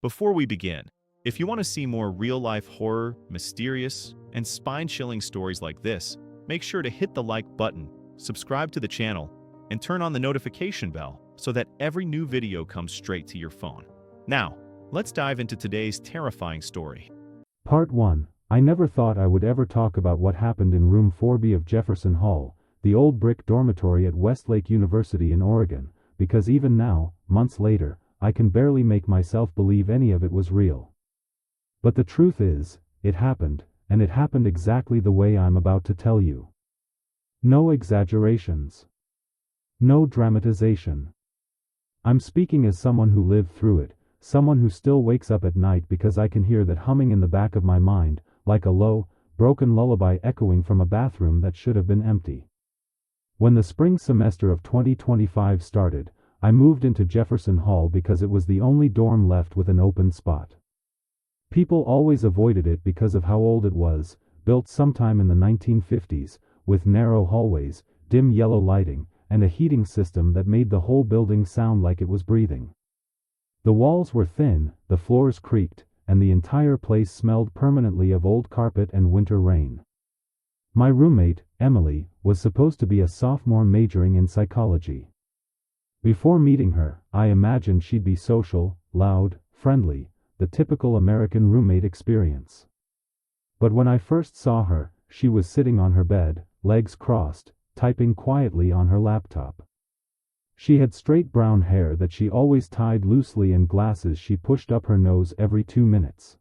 Before we begin, if you want to see more real-life horror, mysterious, and spine-chilling stories like this, make sure to hit the like button, subscribe to the channel, and turn on the notification bell so that every new video comes straight to your phone. Now, let's dive into today's terrifying story. Part 1. I never thought I would ever talk about what happened in room 4B of Jefferson Hall, the old brick dormitory at Westlake University in Oregon, because even now, months later, I can barely make myself believe any of it was real. But the truth is, it happened, and it happened exactly the way I'm about to tell you. No exaggerations. No dramatization. I'm speaking as someone who lived through it, someone who still wakes up at night because I can hear that humming in the back of my mind, like a low, broken lullaby echoing from a bathroom that should have been empty. When the spring semester of 2025 started, I moved into Jefferson Hall because it was the only dorm left with an open spot. People always avoided it because of how old it was, built sometime in the 1950s, with narrow hallways, dim yellow lighting, and a heating system that made the whole building sound like it was breathing. The walls were thin, the floors creaked, and the entire place smelled permanently of old carpet and winter rain. My roommate, Emily, was supposed to be a sophomore majoring in psychology. Before meeting her, I imagined she'd be social, loud, friendly, the typical American roommate experience. But when I first saw her, she was sitting on her bed, legs crossed, typing quietly on her laptop. She had straight brown hair that she always tied loosely and glasses she pushed up her nose every 2 minutes.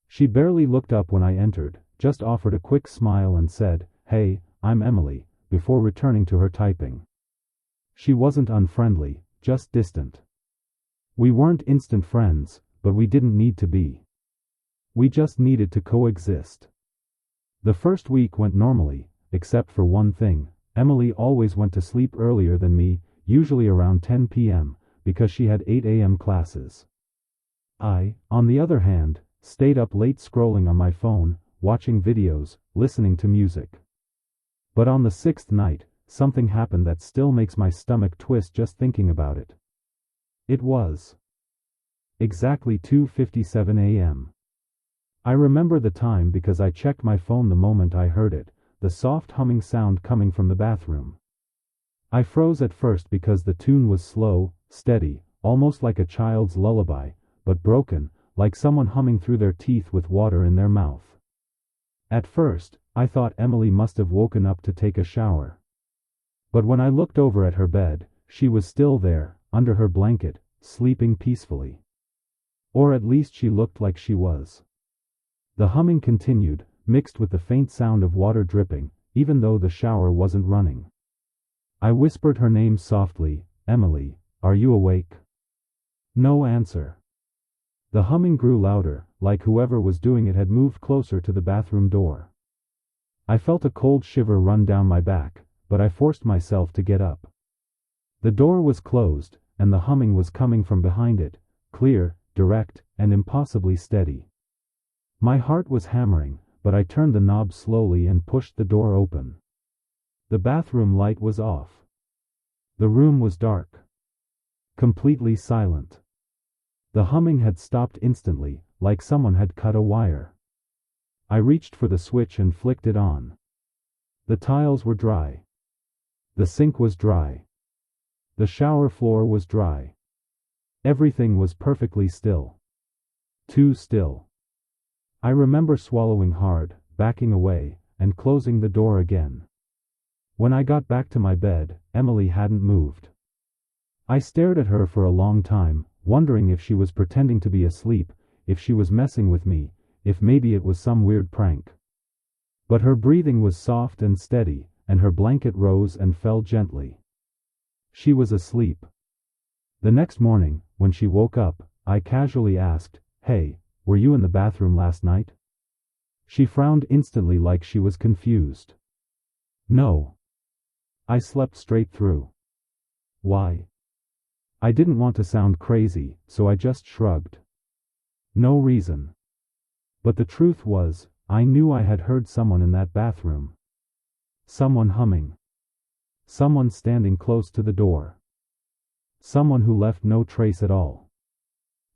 She barely looked up when I entered, just offered a quick smile and said, "Hey, I'm Emily," before returning to her typing. She wasn't unfriendly, just distant. We weren't instant friends, but we didn't need to be. We just needed to coexist. The first week went normally, except for one thing. Emily always went to sleep earlier than me, usually around 10 p.m., because she had 8 a.m. classes. I, on the other hand, stayed up late scrolling on my phone, watching videos, listening to music. But on the 6th night, something happened that still makes my stomach twist just thinking about it. It was exactly 2:57 a.m. I remember the time because I checked my phone the moment I heard it, the soft humming sound coming from the bathroom. I froze at first because the tune was slow, steady, almost like a child's lullaby, but broken, like someone humming through their teeth with water in their mouth. At first, I thought Emily must have woken up to take a shower. But when I looked over at her bed, she was still there, under her blanket, sleeping peacefully. Or at least she looked like she was. The humming continued, mixed with the faint sound of water dripping, even though the shower wasn't running. I whispered her name softly, "Emily, are you awake?" No answer. The humming grew louder, like whoever was doing it had moved closer to the bathroom door. I felt a cold shiver run down my back, but I forced myself to get up. The door was closed, and the humming was coming from behind it, clear, direct, and impossibly steady. My heart was hammering, but I turned the knob slowly and pushed the door open. The bathroom light was off. The room was dark. Completely silent. The humming had stopped instantly, like someone had cut a wire. I reached for the switch and flicked it on. The tiles were dry. The sink was dry. The shower floor was dry. Everything was perfectly still. Too still. I remember swallowing hard, backing away, and closing the door again. When I got back to my bed, Emily hadn't moved. I stared at her for a long time, wondering if she was pretending to be asleep, if she was messing with me, if maybe it was some weird prank. But her breathing was soft and steady, and her blanket rose and fell gently. She was asleep. The next morning, when she woke up, I casually asked, "Hey, were you in the bathroom last night?" She frowned instantly like she was confused. "No. I slept straight through." "Why?" I didn't want to sound crazy, so I just shrugged. "No reason." But the truth was, I knew I had heard someone in that bathroom. Someone humming. Someone standing close to the door. Someone who left no trace at all.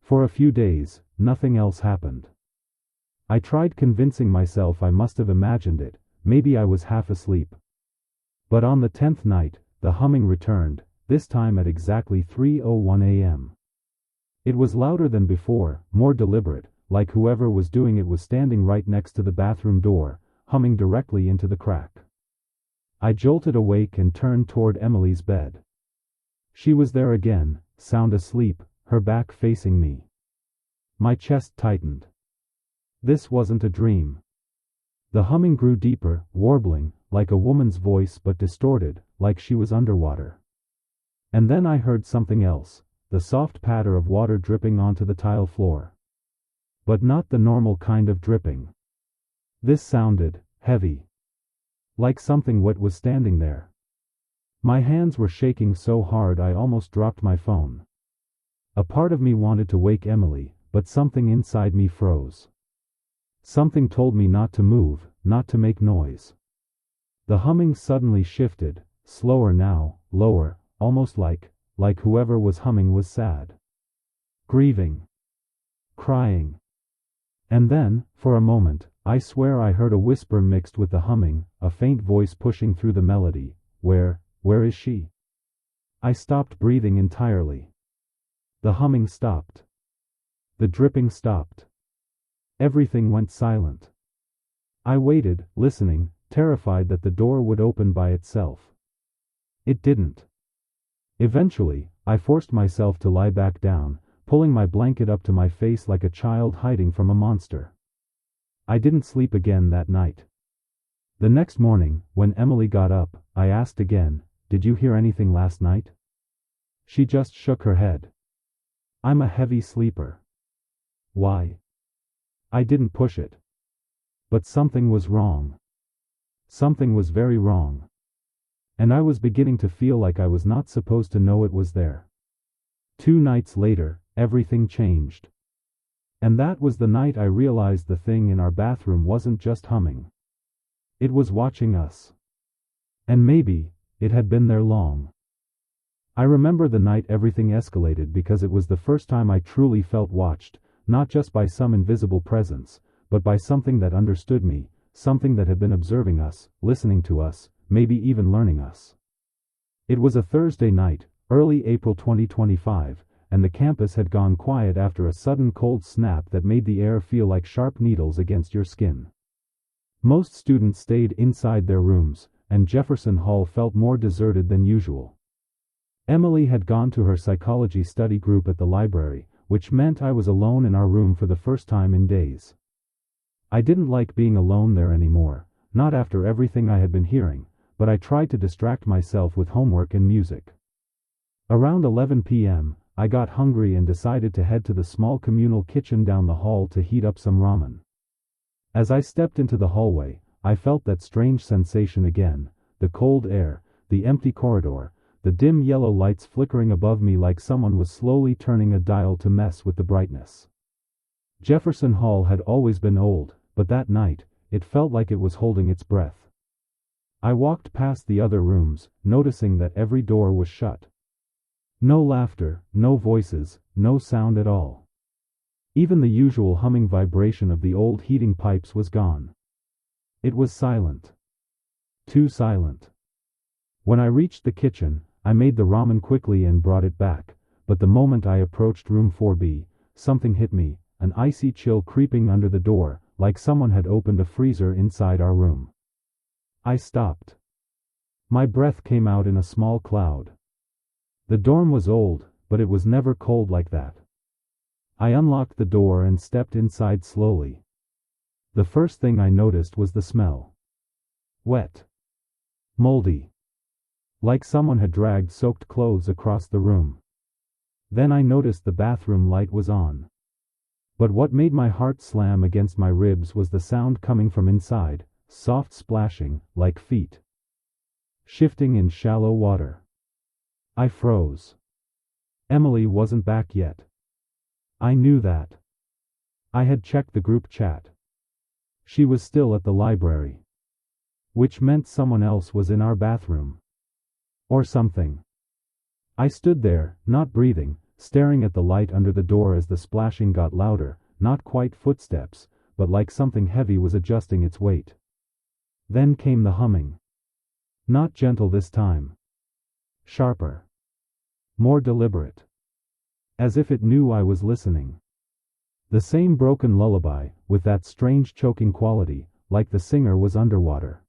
For a few days, nothing else happened. I tried convincing myself I must have imagined it, maybe I was half asleep. But on the 10th night, the humming returned, this time at exactly 3:01 a.m. It was louder than before, more deliberate, like whoever was doing it was standing right next to the bathroom door, humming directly into the crack. I jolted awake and turned toward Emily's bed. She was there again, sound asleep, her back facing me. My chest tightened. This wasn't a dream. The humming grew deeper, warbling, like a woman's voice but distorted, like she was underwater. And then I heard something else, the soft patter of water dripping onto the tile floor. But not the normal kind of dripping. This sounded heavy. Like something wet was standing there. My hands were shaking so hard I almost dropped my phone. A part of me wanted to wake Emily, but something inside me froze. Something told me not to move, not to make noise. The humming suddenly shifted, slower now, lower, almost like whoever was humming was sad. Grieving. Crying. And then, for a moment, I swear I heard a whisper mixed with the humming, a faint voice pushing through the melody. Where is she? I stopped breathing entirely. The humming stopped. The dripping stopped. Everything went silent. I waited, listening, terrified that the door would open by itself. It didn't. Eventually, I forced myself to lie back down, pulling my blanket up to my face like a child hiding from a monster. I didn't sleep again that night. The next morning, when Emily got up, I asked again, "Did you hear anything last night?" She just shook her head. I'm a heavy sleeper. Why? I didn't push it. But something was wrong. Something was very wrong. And I was beginning to feel like I was not supposed to know it was there. 2 nights later, everything changed. And that was the night I realized the thing in our bathroom wasn't just humming. It was watching us. And maybe, it had been there long. I remember the night everything escalated because it was the first time I truly felt watched, not just by some invisible presence, but by something that understood me, something that had been observing us, listening to us, maybe even learning us. It was a Thursday night, early April 2025, and the campus had gone quiet after a sudden cold snap that made the air feel like sharp needles against your skin. Most students stayed inside their rooms, and Jefferson Hall felt more deserted than usual. Emily had gone to her psychology study group at the library, which meant I was alone in our room for the first time in days. I didn't like being alone there anymore, not after everything I had been hearing, but I tried to distract myself with homework and music. Around 11 p.m., I got hungry and decided to head to the small communal kitchen down the hall to heat up some ramen. As I stepped into the hallway, I felt that strange sensation again, the cold air, the empty corridor, the dim yellow lights flickering above me like someone was slowly turning a dial to mess with the brightness. Jefferson Hall had always been old, but that night, it felt like it was holding its breath. I walked past the other rooms, noticing that every door was shut. No laughter, no voices, no sound at all. Even the usual humming vibration of the old heating pipes was gone. It was silent. Too silent. When I reached the kitchen, I made the ramen quickly and brought it back, but the moment I approached room 4B, something hit me, an icy chill creeping under the door, like someone had opened a freezer inside our room. I stopped. My breath came out in a small cloud. The dorm was old, but it was never cold like that. I unlocked the door and stepped inside slowly. The first thing I noticed was the smell. Wet. Moldy. Like someone had dragged soaked clothes across the room. Then I noticed the bathroom light was on. But what made my heart slam against my ribs was the sound coming from inside, soft splashing, like feet shifting in shallow water. I froze. Emily wasn't back yet. I knew that. I had checked the group chat. She was still at the library. Which meant someone else was in our bathroom. Or something. I stood there, not breathing, staring at the light under the door as the splashing got louder, not quite footsteps, but like something heavy was adjusting its weight. Then came the humming. Not gentle this time. Sharper. More deliberate. As if it knew I was listening. The same broken lullaby, with that strange choking quality, like the singer was underwater.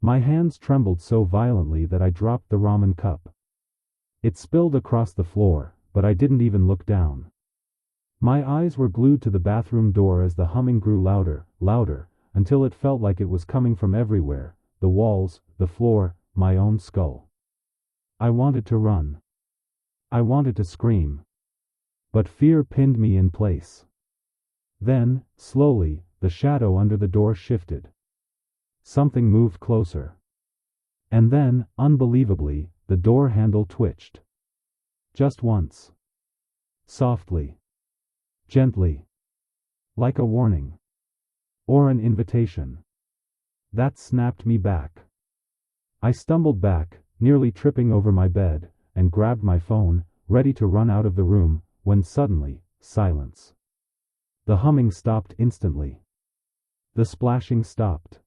My hands trembled so violently that I dropped the ramen cup. It spilled across the floor, but I didn't even look down. My eyes were glued to the bathroom door as the humming grew louder, louder, until it felt like it was coming from everywhere, the walls, the floor, my own skull. I wanted to run. I wanted to scream. But fear pinned me in place. Then, slowly, the shadow under the door shifted. Something moved closer. And then, unbelievably, the door handle twitched. Just once. Softly. Gently. Like a warning. Or an invitation. That snapped me back. I stumbled back, nearly tripping over my bed, and grabbed my phone, ready to run out of the room, when suddenly, silence. The humming stopped instantly. The splashing stopped.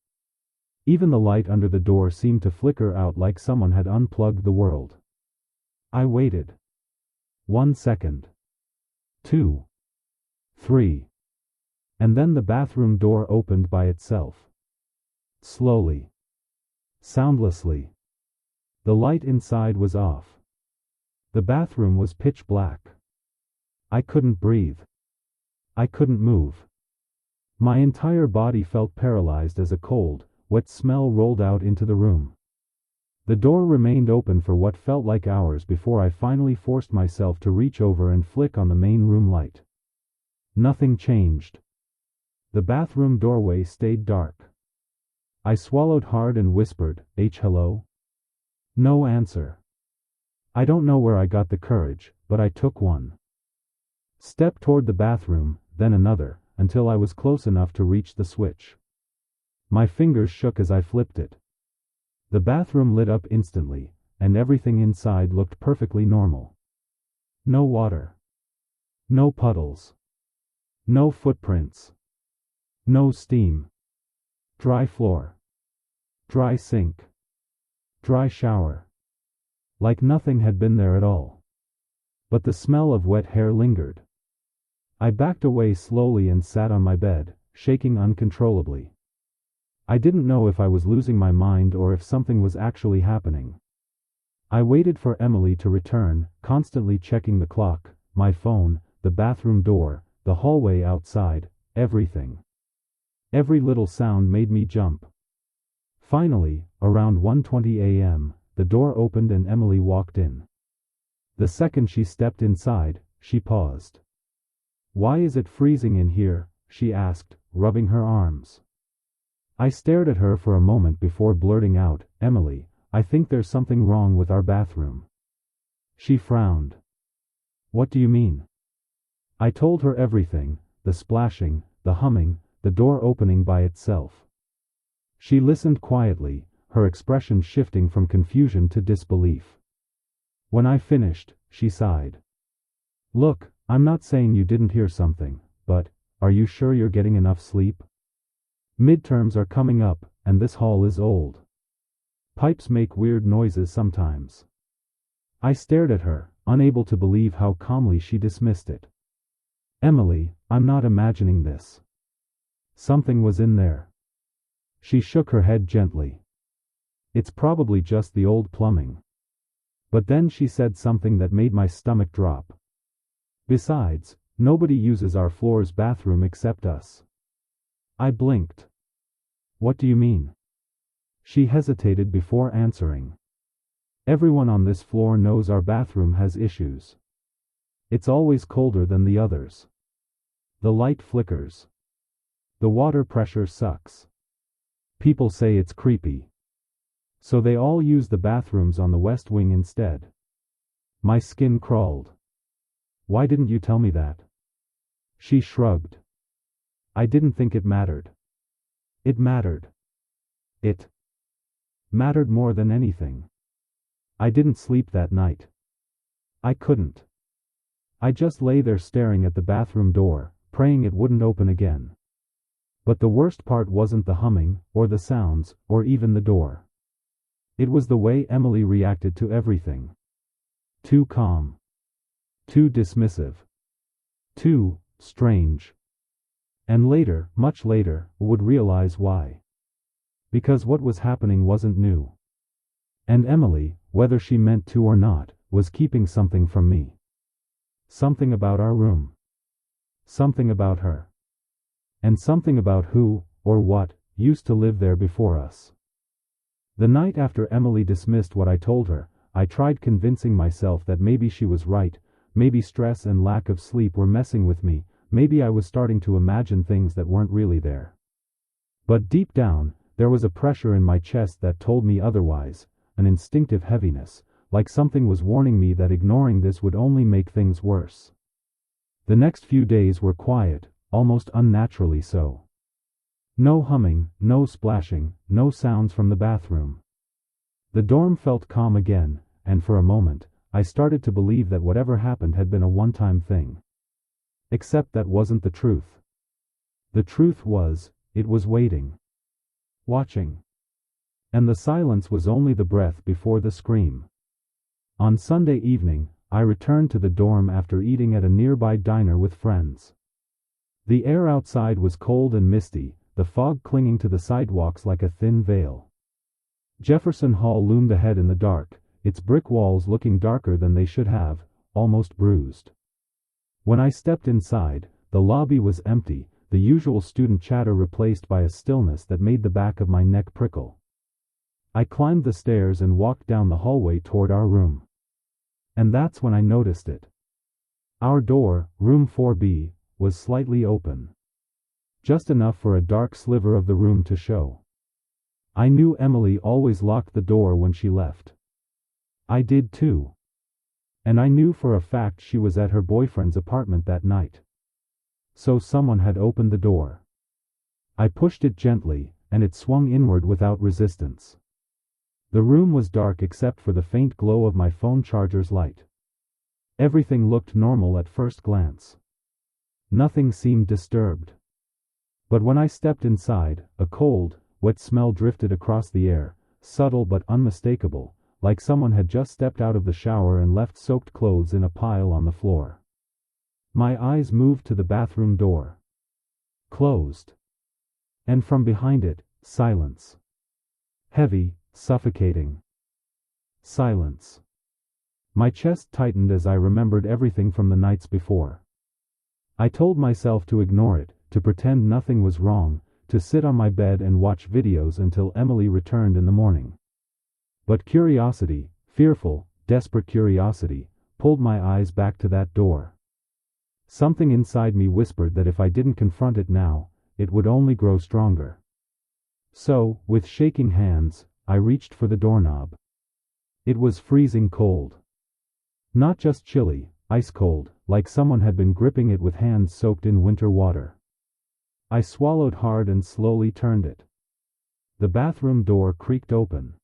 Even the light under the door seemed to flicker out like someone had unplugged the world. I waited. 1 second. 2. 3. And then the bathroom door opened by itself. Slowly. Soundlessly. The light inside was off. The bathroom was pitch black. I couldn't breathe. I couldn't move. My entire body felt paralyzed as a cold, wet smell rolled out into the room. The door remained open for what felt like hours before I finally forced myself to reach over and flick on the main room light. Nothing changed. The bathroom doorway stayed dark. I swallowed hard and whispered, "Hello?" No answer. I don't know where I got the courage, but I took one step toward the bathroom, then another, until I was close enough to reach the switch. My fingers shook as I flipped it. The bathroom lit up instantly, and everything inside looked perfectly normal. No water. No puddles. No footprints. No steam. Dry floor. Dry sink. Dry shower. Like nothing had been there at all. But the smell of wet hair lingered. I backed away slowly and sat on my bed, shaking uncontrollably. I didn't know if I was losing my mind or if something was actually happening. I waited for Emily to return, constantly checking the clock, my phone, the bathroom door, the hallway outside, everything. Every little sound made me jump. Finally, around 1:20 a.m., the door opened and Emily walked in. The second she stepped inside, she paused. "Why is it freezing in here?" she asked, rubbing her arms. I stared at her for a moment before blurting out, "Emily, I think there's something wrong with our bathroom." She frowned. "What do you mean?" I told her everything, the splashing, the humming, the door opening by itself. She listened quietly, her expression shifting from confusion to disbelief. When I finished, she sighed. "Look, I'm not saying you didn't hear something, but, are you sure you're getting enough sleep? Midterms are coming up, and this hall is old. Pipes make weird noises sometimes." I stared at her, unable to believe how calmly she dismissed it. "Emily, I'm not imagining this. Something was in there." She shook her head gently. "It's probably just the old plumbing." But then she said something that made my stomach drop. "Besides, nobody uses our floor's bathroom except us." I blinked. "What do you mean?" She hesitated before answering. "Everyone on this floor knows our bathroom has issues. It's always colder than the others. The light flickers. The water pressure sucks. People say it's creepy. So they all use the bathrooms on the west wing instead." My skin crawled. "Why didn't you tell me that?" She shrugged. "I didn't think it mattered." It mattered. It mattered more than anything. I didn't sleep that night. I couldn't. I just lay there staring at the bathroom door, praying it wouldn't open again. But the worst part wasn't the humming, or the sounds, or even the door. It was the way Emily reacted to everything. Too calm. Too dismissive. Too strange. And later, much later, would realize why. Because what was happening wasn't new. And Emily, whether she meant to or not, was keeping something from me. Something about our room. Something about her. And something about who, or what, used to live there before us. The night after Emily dismissed what I told her, I tried convincing myself that maybe she was right, maybe stress and lack of sleep were messing with me, maybe I was starting to imagine things that weren't really there. But deep down, there was a pressure in my chest that told me otherwise, an instinctive heaviness, like something was warning me that ignoring this would only make things worse. The next few days were quiet, almost unnaturally so. No humming, no splashing, no sounds from the bathroom. The dorm felt calm again, and for a moment, I started to believe that whatever happened had been a one-time thing. Except that wasn't the truth. The truth was, it was waiting. Watching. And the silence was only the breath before the scream. On Sunday evening, I returned to the dorm after eating at a nearby diner with friends. The air outside was cold and misty, the fog clinging to the sidewalks like a thin veil. Jefferson Hall loomed ahead in the dark, its brick walls looking darker than they should have, almost bruised. When I stepped inside, the lobby was empty, the usual student chatter replaced by a stillness that made the back of my neck prickle. I climbed the stairs and walked down the hallway toward our room. And that's when I noticed it. Our door, room 4B, was slightly open. Just enough for a dark sliver of the room to show. I knew Emily always locked the door when she left. I did too. And I knew for a fact she was at her boyfriend's apartment that night. So someone had opened the door. I pushed it gently, and it swung inward without resistance. The room was dark except for the faint glow of my phone charger's light. Everything looked normal at first glance. Nothing seemed disturbed. But when I stepped inside, a cold, wet smell drifted across the air, subtle but unmistakable, like someone had just stepped out of the shower and left soaked clothes in a pile on the floor. My eyes moved to the bathroom door. Closed. And from behind it, silence. Heavy, suffocating. Silence. My chest tightened as I remembered everything from the nights before. I told myself to ignore it, to pretend nothing was wrong, to sit on my bed and watch videos until Emily returned in the morning. But curiosity, fearful, desperate curiosity, pulled my eyes back to that door. Something inside me whispered that if I didn't confront it now, it would only grow stronger. So, with shaking hands, I reached for the doorknob. It was freezing cold. Not just chilly, ice cold, like someone had been gripping it with hands soaked in winter water. I swallowed hard and slowly turned it. The bathroom door creaked open.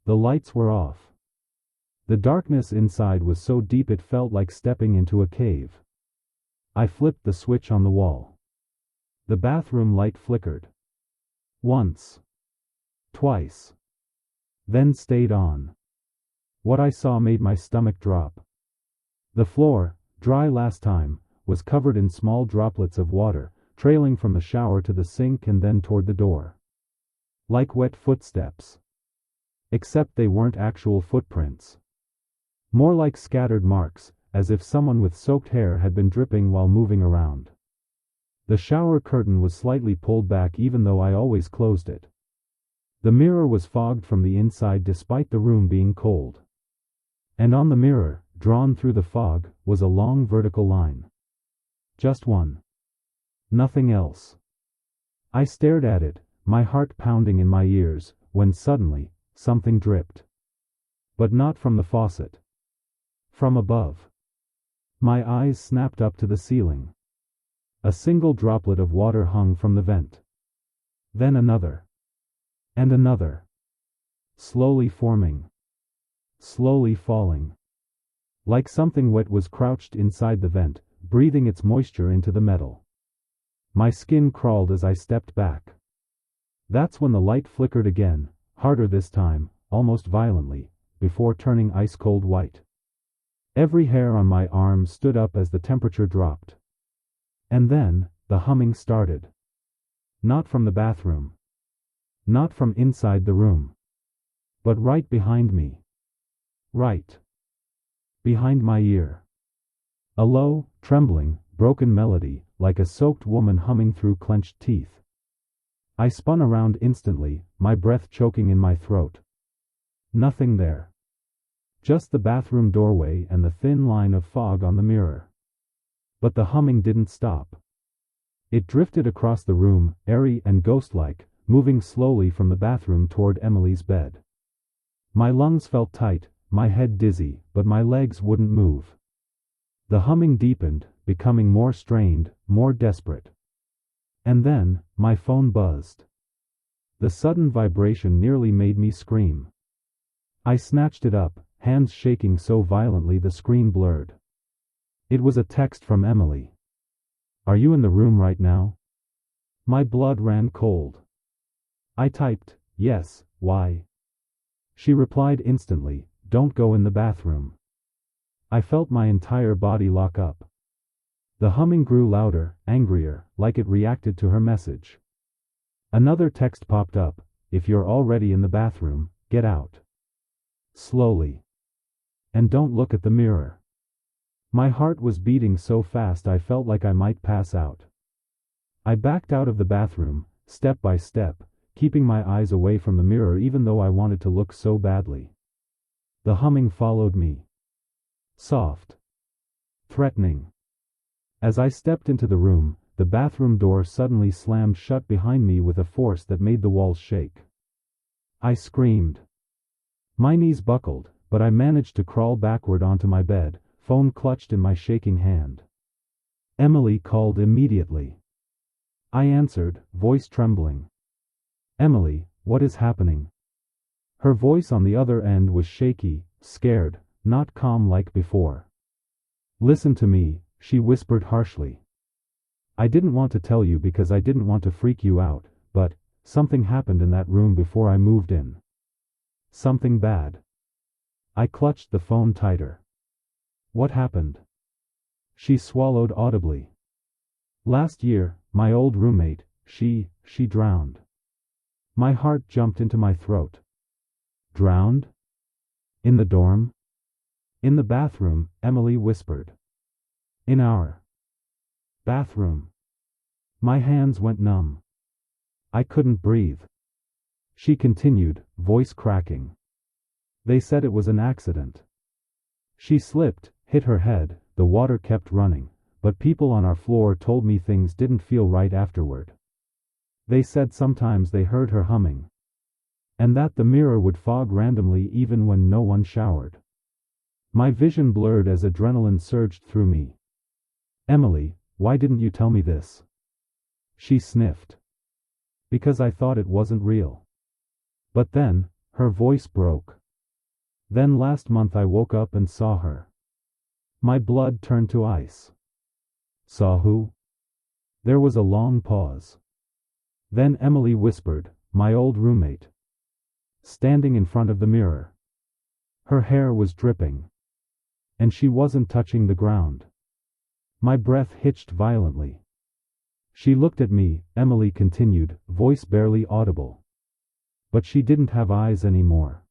The lights were off. The darkness inside was so deep it felt like stepping into a cave. I flipped the switch on the wall. The bathroom light flickered. Once. Twice. Then stayed on. What I saw made my stomach drop. The floor, dry last time, was covered in small droplets of water, trailing from the shower to the sink and then toward the door. Like wet footsteps. Except they weren't actual footprints. More like scattered marks, as if someone with soaked hair had been dripping while moving around. The shower curtain was slightly pulled back even though I always closed it. The mirror was fogged from the inside despite the room being cold. And on the mirror, drawn through the fog, was a long vertical line. Just one. Nothing else. I stared at it, my heart pounding in my ears, when suddenly, something dripped. But not from the faucet. From above. My eyes snapped up to the ceiling. A single droplet of water hung from the vent. Then another. And another. Slowly forming. Slowly falling. Like something wet was crouched inside the vent, breathing its moisture into the metal. My skin crawled as I stepped back. That's when the light flickered again, harder this time, almost violently, before turning ice-cold white. Every hair on my arm stood up as the temperature dropped. And then, the humming started. Not from the bathroom. Not from inside the room. But right behind me. Right behind my ear. A low, trembling, broken melody, like a soaked woman humming through clenched teeth. I spun around instantly, my breath choking in my throat. Nothing there. Just the bathroom doorway and the thin line of fog on the mirror. But the humming didn't stop. It drifted across the room, airy and ghost-like, moving slowly from the bathroom toward Emily's bed. My lungs felt tight, my head dizzy, but my legs wouldn't move. The humming deepened, becoming more strained, more desperate. And then, my phone buzzed. The sudden vibration nearly made me scream. I snatched it up, hands shaking so violently the screen blurred. It was a text from Emily. "Are you in the room right now?" My blood ran cold. I typed, "Yes, why?" She replied instantly, "Don't go in the bathroom." I felt my entire body lock up. The humming grew louder, angrier, like it reacted to her message. Another text popped up, "If you're already in the bathroom, get out. Slowly. And don't look at the mirror." My heart was beating so fast I felt like I might pass out. I backed out of the bathroom, step by step, keeping my eyes away from the mirror even though I wanted to look so badly. The humming followed me. Soft. Threatening. As I stepped into the room, the bathroom door suddenly slammed shut behind me with a force that made the walls shake. I screamed. My knees buckled, but I managed to crawl backward onto my bed, phone clutched in my shaking hand. Emily called immediately. I answered, voice trembling. "Emily, what is happening?" Her voice on the other end was shaky, scared, not calm like before. "Listen to me," she whispered harshly. "I didn't want to tell you because I didn't want to freak you out, but something happened in that room before I moved in. Something bad." I clutched the phone tighter. "What happened?" She swallowed audibly. "Last year, my old roommate, she drowned." My heart jumped into my throat. Drowned? In the dorm? "In the bathroom," Emily whispered. "In our bathroom." My hands went numb. I couldn't breathe. She continued, voice cracking. "They said it was an accident. She slipped, hit her head, the water kept running, but people on our floor told me things didn't feel right afterward. They said sometimes they heard her humming. And that the mirror would fog randomly even when no one showered." My vision blurred as adrenaline surged through me. "Emily, why didn't you tell me this?" She sniffed. "Because I thought it wasn't real." But then, her voice broke. "Then last month I woke up and saw her." My blood turned to ice. "Saw who?" There was a long pause. Then Emily whispered, "My old roommate. Standing in front of the mirror. Her hair was dripping. And she wasn't touching the ground." My breath hitched violently. "She looked at me," Emily continued, voice barely audible. "But she didn't have eyes anymore."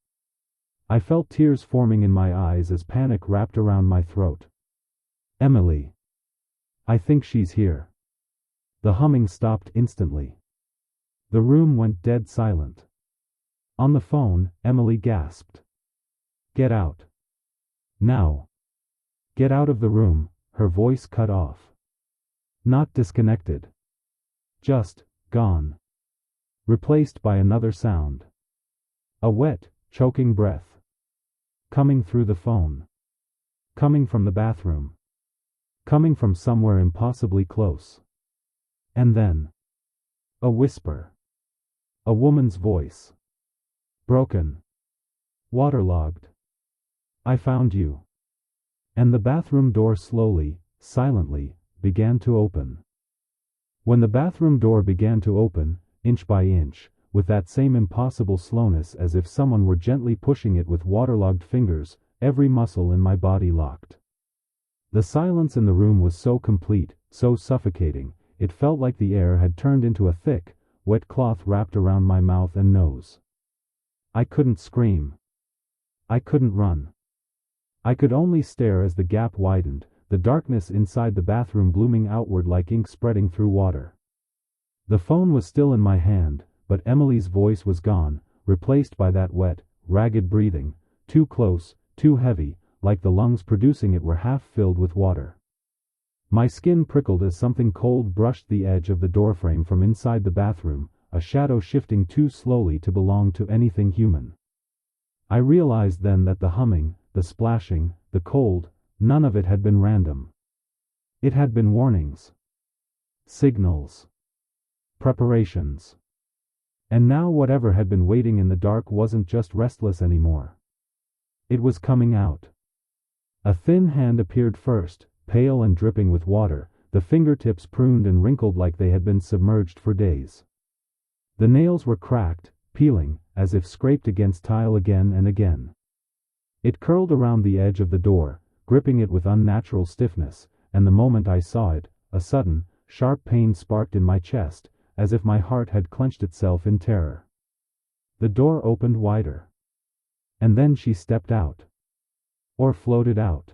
I felt tears forming in my eyes as panic wrapped around my throat. "Emily. I think she's here." The humming stopped instantly. The room went dead silent. On the phone, Emily gasped. "Get out. Now. Get out of the room," her voice cut off. Not disconnected. Just gone. Replaced by another sound. A wet, choking breath. Coming through the phone. Coming from the bathroom. Coming from somewhere impossibly close. And then. A whisper. A woman's voice. Broken. Waterlogged. "I found you. And the bathroom door slowly, silently, began to open. When the bathroom door began to open, inch by inch, with that same impossible slowness as if someone were gently pushing it with waterlogged fingers, every muscle in my body locked. The silence in the room was so complete, so suffocating, it felt like the air had turned into a thick, wet cloth wrapped around my mouth and nose. I couldn't scream. I couldn't run. I could only stare as the gap widened, the darkness inside the bathroom blooming outward like ink spreading through water. The phone was still in my hand, but Emily's voice was gone, replaced by that wet, ragged breathing, too close, too heavy, like the lungs producing it were half filled with water. My skin prickled as something cold brushed the edge of the doorframe from inside the bathroom, a shadow shifting too slowly to belong to anything human. I realized then that the humming, the splashing, the cold, none of it had been random. It had been warnings. Signals. Preparations. And now whatever had been waiting in the dark wasn't just restless anymore. It was coming out. A thin hand appeared first, pale and dripping with water, the fingertips pruned and wrinkled like they had been submerged for days. The nails were cracked, peeling, as if scraped against tile again and again. It curled around the edge of the door, gripping it with unnatural stiffness, and the moment I saw it, a sudden, sharp pain sparked in my chest, as if my heart had clenched itself in terror. The door opened wider. And then she stepped out. Or floated out.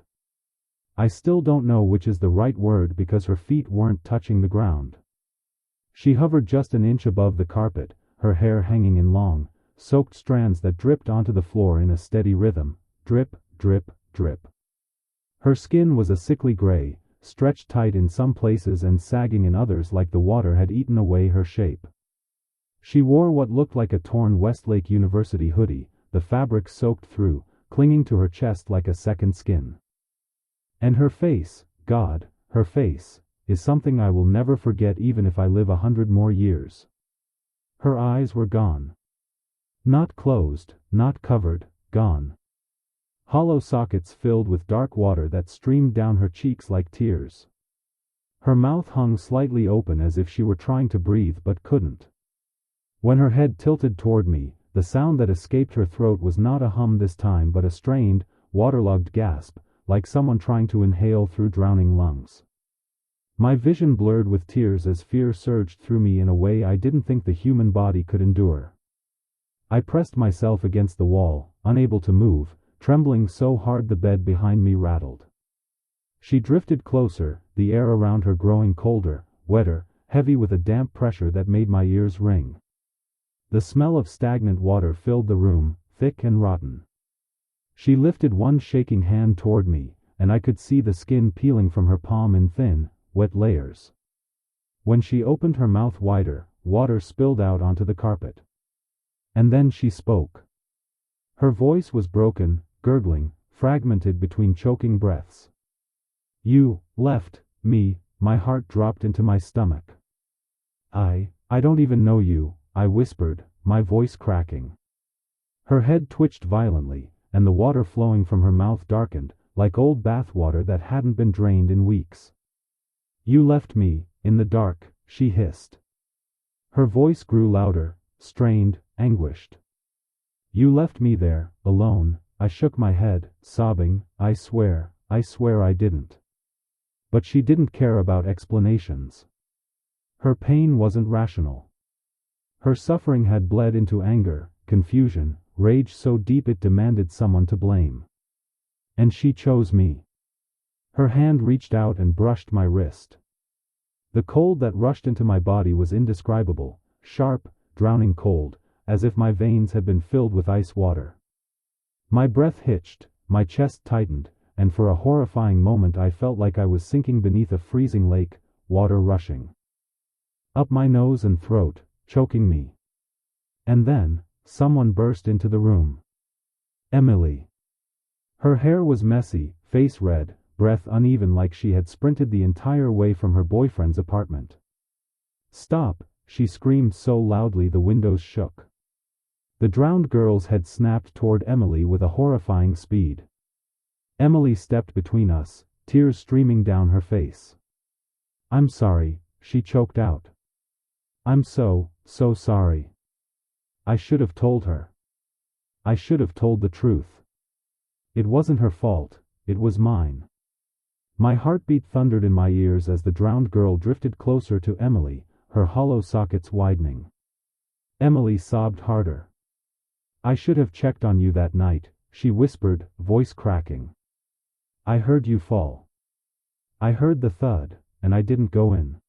I still don't know which is the right word because her feet weren't touching the ground. She hovered just an inch above the carpet, her hair hanging in long, soaked strands that dripped onto the floor in a steady rhythm, drip, drip, drip. Her skin was a sickly gray, stretched tight in some places and sagging in others like the water had eaten away her shape. She wore what looked like a torn Westlake University hoodie, the fabric soaked through, clinging to her chest like a second skin. And her face, God, her face, is something I will never forget even if I live 100 more years. Her eyes were gone. Not closed, not covered, gone. Hollow sockets filled with dark water that streamed down her cheeks like tears. Her mouth hung slightly open as if she were trying to breathe but couldn't. When her head tilted toward me, the sound that escaped her throat was not a hum this time but a strained, waterlogged gasp, like someone trying to inhale through drowning lungs. My vision blurred with tears as fear surged through me in a way I didn't think the human body could endure. I pressed myself against the wall, unable to move, trembling so hard the bed behind me rattled. She drifted closer, the air around her growing colder, wetter, heavy with a damp pressure that made my ears ring. The smell of stagnant water filled the room, thick and rotten. She lifted one shaking hand toward me, and I could see the skin peeling from her palm in thin, wet layers. When she opened her mouth wider, water spilled out onto the carpet. And then she spoke. Her voice was broken, gurgling, fragmented between choking breaths. "You left me," my heart dropped into my stomach. I don't even know you," I whispered, my voice cracking. Her head twitched violently, and the water flowing from her mouth darkened, like old bath water that hadn't been drained in weeks. "You left me, in the dark," she hissed. Her voice grew louder, strained, anguished. "You left me there, alone." I shook my head, sobbing, I swear I didn't." But she didn't care about explanations. Her pain wasn't rational. Her suffering had bled into anger, confusion, rage so deep it demanded someone to blame. And she chose me. Her hand reached out and brushed my wrist. The cold that rushed into my body was indescribable, sharp, drowning cold, as if my veins had been filled with ice water. My breath hitched, my chest tightened, and for a horrifying moment I felt like I was sinking beneath a freezing lake, water rushing up my nose and throat, choking me. And then, someone burst into the room. Emily. Her hair was messy, face red, breath uneven like she had sprinted the entire way from her boyfriend's apartment. "Stop," she screamed so loudly the windows shook. The drowned girls had snapped toward Emily with a horrifying speed. Emily stepped between us, tears streaming down her face. "I'm sorry," she choked out. "I'm so sorry. I should have told her. I should have told the truth. It wasn't her fault, it was mine." My heartbeat thundered in my ears as the drowned girl drifted closer to Emily, her hollow sockets widening. Emily sobbed harder. "I should have checked on you that night," she whispered, voice cracking. "I heard you fall. I heard the thud, and I didn't go in."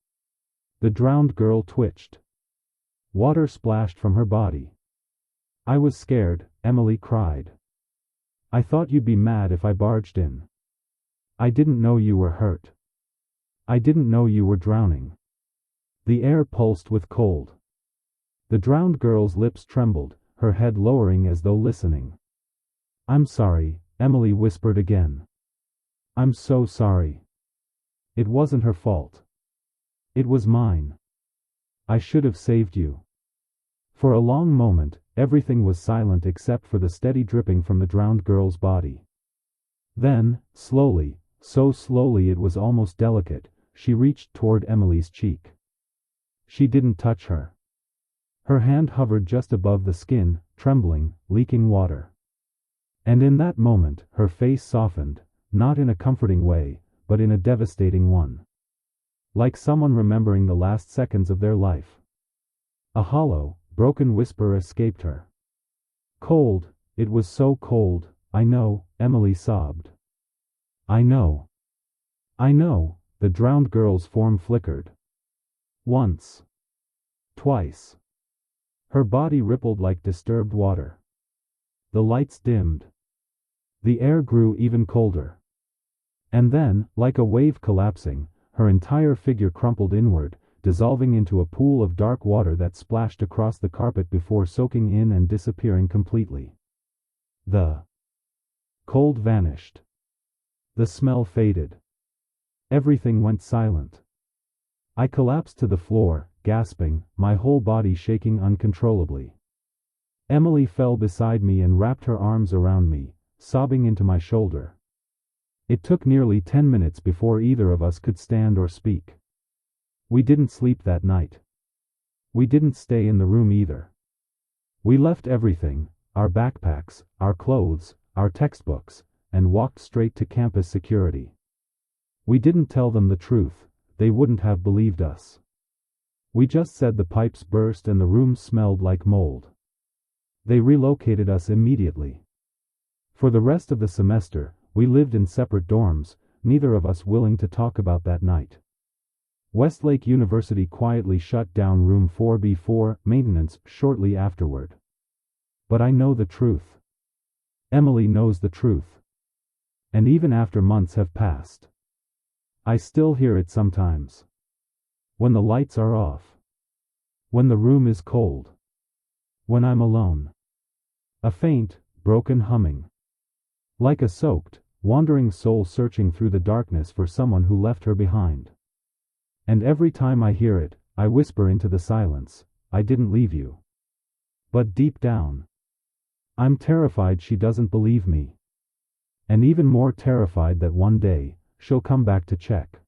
The drowned girl twitched. Water splashed from her body. "I was scared," Emily cried. "I thought you'd be mad if I barged in. I didn't know you were hurt. I didn't know you were drowning." The air pulsed with cold. The drowned girl's lips trembled, her head lowering as though listening. "I'm sorry," Emily whispered again. "I'm so sorry. It wasn't her fault. It was mine. I should have saved you." For a long moment, everything was silent except for the steady dripping from the drowned girl's body. Then, slowly, so slowly it was almost delicate, she reached toward Emily's cheek. She didn't touch her. Her hand hovered just above the skin, trembling, leaking water. And in that moment, her face softened, not in a comforting way, but in a devastating one. Like someone remembering the last seconds of their life. A hollow, broken whisper escaped her. "Cold, it was so cold, I know," Emily sobbed. "I know. I know," the drowned girl's form flickered. Once. Twice. Her body rippled like disturbed water. The lights dimmed. The air grew even colder. And then, like a wave collapsing, her entire figure crumpled inward, dissolving into a pool of dark water that splashed across the carpet before soaking in and disappearing completely. The cold vanished. The smell faded. Everything went silent. I collapsed to the floor, gasping, my whole body shaking uncontrollably. Emily fell beside me and wrapped her arms around me, sobbing into my shoulder. It took nearly 10 minutes before either of us could stand or speak. We didn't sleep that night. We didn't stay in the room either. We left everything, our backpacks, our clothes, our textbooks, and walked straight to campus security. We didn't tell them the truth, they wouldn't have believed us. We just said the pipes burst and the room smelled like mold. They relocated us immediately. For the rest of the semester, we lived in separate dorms, neither of us willing to talk about that night. Westlake University quietly shut down room 4B4 maintenance shortly afterward. But I know the truth. Emily knows the truth. And even after months have passed, I still hear it sometimes. When the lights are off. When the room is cold. When I'm alone. A faint, broken humming. Like a soaked, wandering soul searching through the darkness for someone who left her behind. And every time I hear it, I whisper into the silence, "I didn't leave you." But deep down, I'm terrified she doesn't believe me. And even more terrified that one day, she'll come back to check.